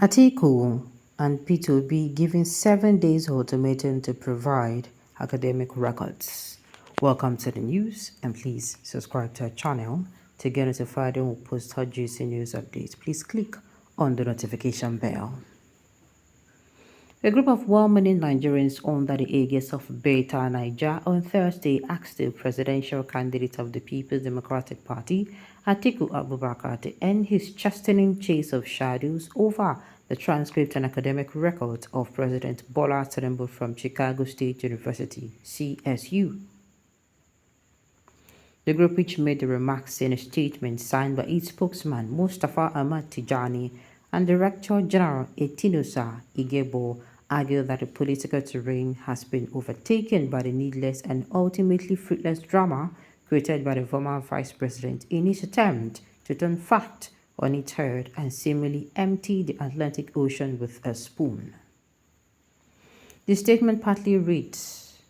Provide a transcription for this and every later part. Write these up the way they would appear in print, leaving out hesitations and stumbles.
Atiku and P2B giving 7 days ultimatum to provide academic records. Welcome to the news, and please subscribe to our channel to get notified when we post hot juicy news updates. Please click on the notification bell. A group of well-meaning Nigerians under the aegis of Beta Niger on Thursday asked the presidential candidate of the People's Democratic Party, Atiku Abubakar, to end his chastening chase of shadows over the transcript and academic records of President Bola Tinubu from Chicago State University, CSU. The group, which made the remarks in a statement signed by its spokesman Mustafa Ahmad Tijani and Director General Etinosa Igebo, argued that the political terrain has been overtaken by the needless and ultimately fruitless drama created by the former vice president in his attempt to turn fact on its head and seemingly empty the Atlantic Ocean with a spoon. The statement partly reads,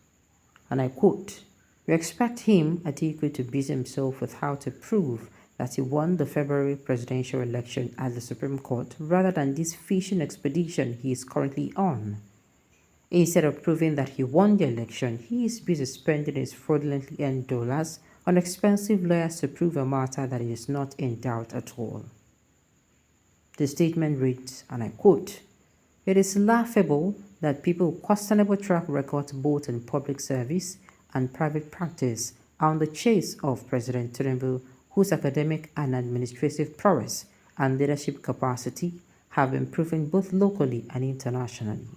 and I quote, "We expect him, Atiku, to busy himself with how to prove that he won the February presidential election at the Supreme Court rather than this fishing expedition he is currently on. Instead of proving that he won the election, he is busy spending his fraudulently earned dollars on expensive lawyers to prove a matter that is not in doubt at all." The statement reads, and I quote, "It is laughable that people with questionable track records both in public service and private practice are on the chase of President Tinubu, whose academic and administrative prowess and leadership capacity have been proven both locally and internationally.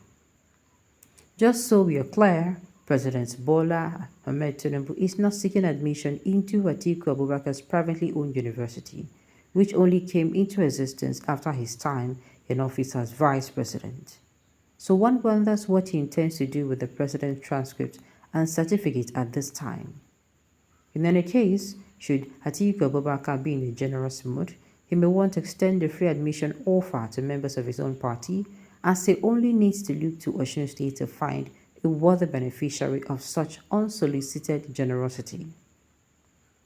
Just so we are clear, President Bola Ahmed Tinubu is not seeking admission into Atiku Abubakar's privately owned university, which only came into existence after his time in office as vice president. So one wonders what he intends to do with the president's transcript and certificate at this time. In any case, should Atiku Abubakar be in a generous mood, he may want to extend the free admission offer to members of his own party, as he only needs to look to Osun State to find a worthy beneficiary of such unsolicited generosity.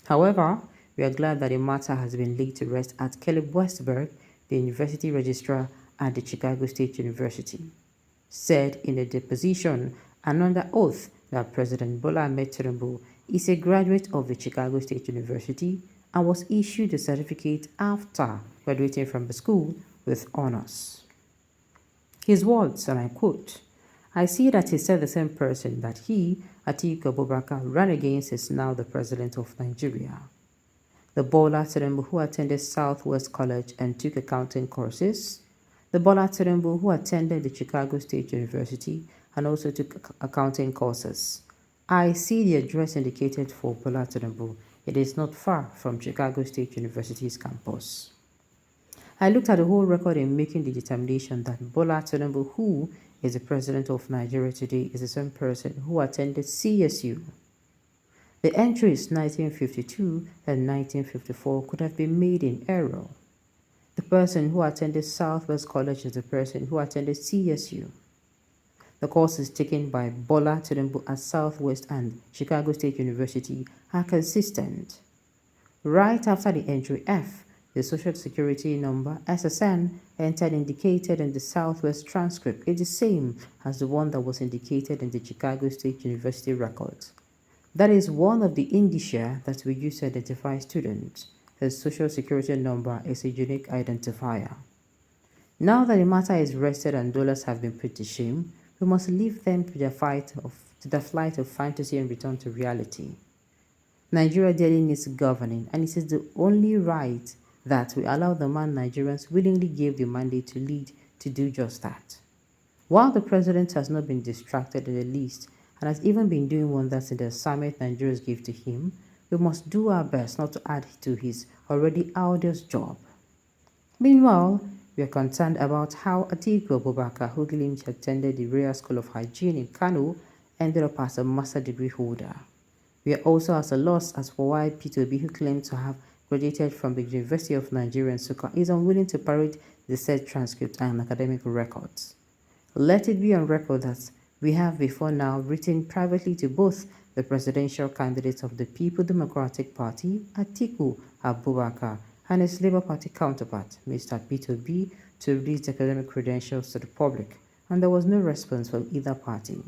However, we are glad that the matter has been laid to rest at Caleb Westberg, the university registrar at the Chicago State University, said in a deposition and under oath that President Bola Ahmed Tinubu is a graduate of the Chicago State University and was issued a certificate after graduating from the school with honors. His words, and I quote, "I see that he said the same person that he, Atiku Abubakar, ran against is now the president of Nigeria. The Bola Tinubu who attended Southwest College and took accounting courses, the Bola Tinubu who attended the Chicago State University and also took accounting courses. I see the address indicated for Bola Tinubu. It is not far from Chicago State University's campus. I looked at the whole record in making the determination that Bola Tinubu, who is the president of Nigeria today, is the same person who attended CSU. The entries 1952 and 1954 could have been made in error. The person who attended Southwest College is the person who attended CSU. The courses taken by Bola Tinubu at Southwest and Chicago State University are consistent. Right after the entry F, the Social Security number SSN entered indicated in the Southwest transcript is the same as the one that was indicated in the Chicago State University records. That is one of the indicia that we use to identify students. The Social Security number is a unique identifier. Now that the matter is rested and dollars have been put to shame, we must leave them to the flight of fantasy and return to reality. Nigeria daily needs governing, and it is the only right that we allow the man Nigerians willingly gave the mandate to lead to do just that. While the president has not been distracted in the least and has even been doing wonders in the assignment Nigerians gave to him, we must do our best not to add to his already arduous job. Meanwhile, we are concerned about how Atiku Abubakar, who claims he attended the Royal School of Hygiene in Kano, ended up as a master degree holder. We are also at a loss as for why P2B, who claims to have graduated from the University of Nigeria in Nsukka, is unwilling to parade the said transcript and academic records. Let it be on record that we have before now written privately to both the presidential candidate of the People's Democratic Party, Atiku Abubakar, and his Labour Party counterpart, Mr. P2B, to release the academic credentials to the public, and there was no response from either party.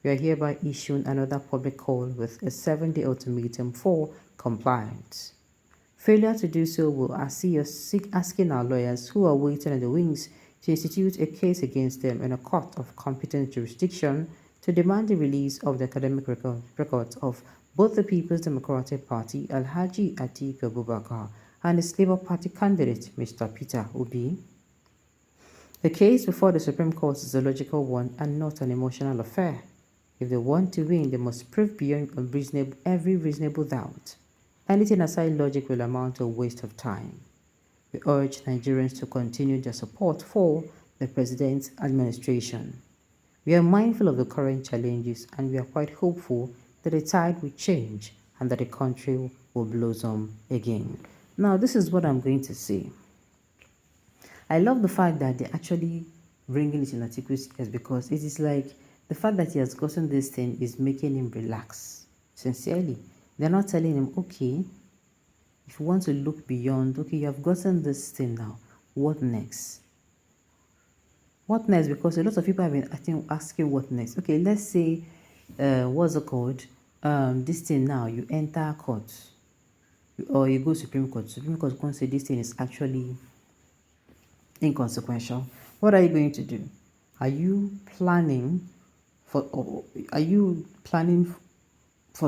We are hereby issuing another public call with a 7-day ultimatum for compliance. Failure to do so will see us asking our lawyers who are waiting in the wings to institute a case against them in a court of competent jurisdiction to demand the release of the academic records of both the People's Democratic Party, Alhaji Atiku Abubakar, and its Labour Party candidate, Mr. Peter Obi. The case before the Supreme Court is a logical one and not an emotional affair. If they want to win, they must prove beyond every reasonable doubt. Anything aside logic will amount to a waste of time. We urge Nigerians to continue their support for the President's administration. We are mindful of the current challenges and we are quite hopeful that the tide will change and that the country will blossom again. Now, this is what I'm going to say. I love the fact that they're actually bringing it in Atiku's ears because it is like the fact that he has gotten this thing is making him relax. Sincerely. They're not telling him, okay, if you want to look beyond, okay, you have gotten this thing now. What next? What next? Because a lot of people have been asking what next. Okay, let's say, what's it called? This thing now, you enter court or you go Supreme Court. Supreme Court can say this thing is actually inconsequential. What are you going to do? Are you planning for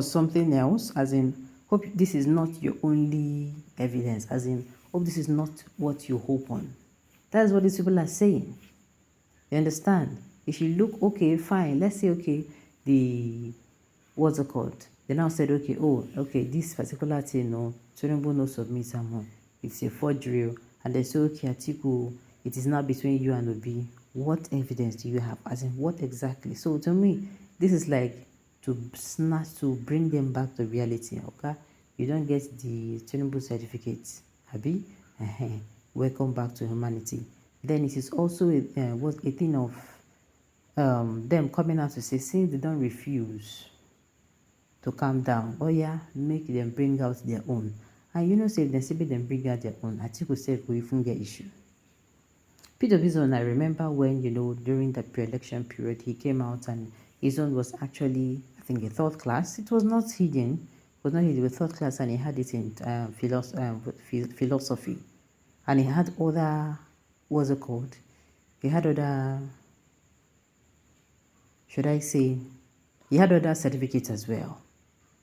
something else, as in, hope this is not your only evidence, as in, hope this is not what you hope on? That's what these people are saying. You understand? If you look, okay, fine, let's say, okay, what's it called? They now said, okay, this particular thing, no, Tinubu no submit someone. It's a forgery, and they say, okay, Atiku, it is now between you and Obi. What evidence do you have? As in, what exactly? So to me, this is like to bring them back to reality, okay? You don't get the Tinubu certificate, Abi? Welcome back to humanity. Then it is also a thing of them coming out to say, since they don't refuse to calm down, oh yeah, make them bring out their own. And you know, say if they say them bring out their own, Atiku said we even get issue. P.W.'s own, I remember when, during the pre-election period, he came out and his own was actually, I think, a third class. It was not hidden. It was not hidden with third class, and he had it in philosophy. And he had other, what's it called? He had other, he had other certificates as well.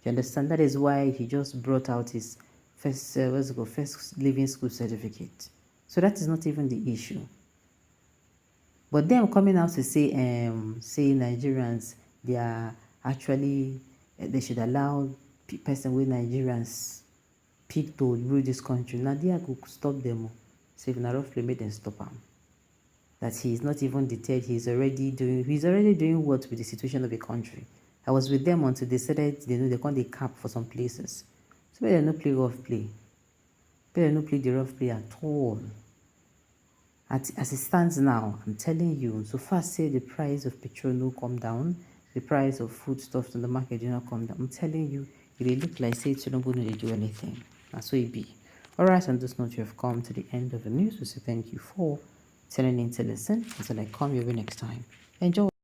You understand? That is why he just brought out his first living school certificate. So that is not even the issue. But them coming out to say Nigerians, they are actually, they should allow person with Nigerians pick to rule this country. Now they could stop them. So if roughly made them stop him. That he is not even deterred. He's already doing what with the situation of the country. I was with them until they said that they call the cap for some places. So they don't play rough play. They don't play the rough play at all. As it stands now, I'm telling you, so far say the price of petrol no come down, the price of foodstuffs in the market do not come down. I'm telling you, it will look like say it's not going to do anything. That's so it be. Alright, on this note, you have come to the end of the news. We say thank you for tuning in to listen. Until I come your way next time. Enjoy.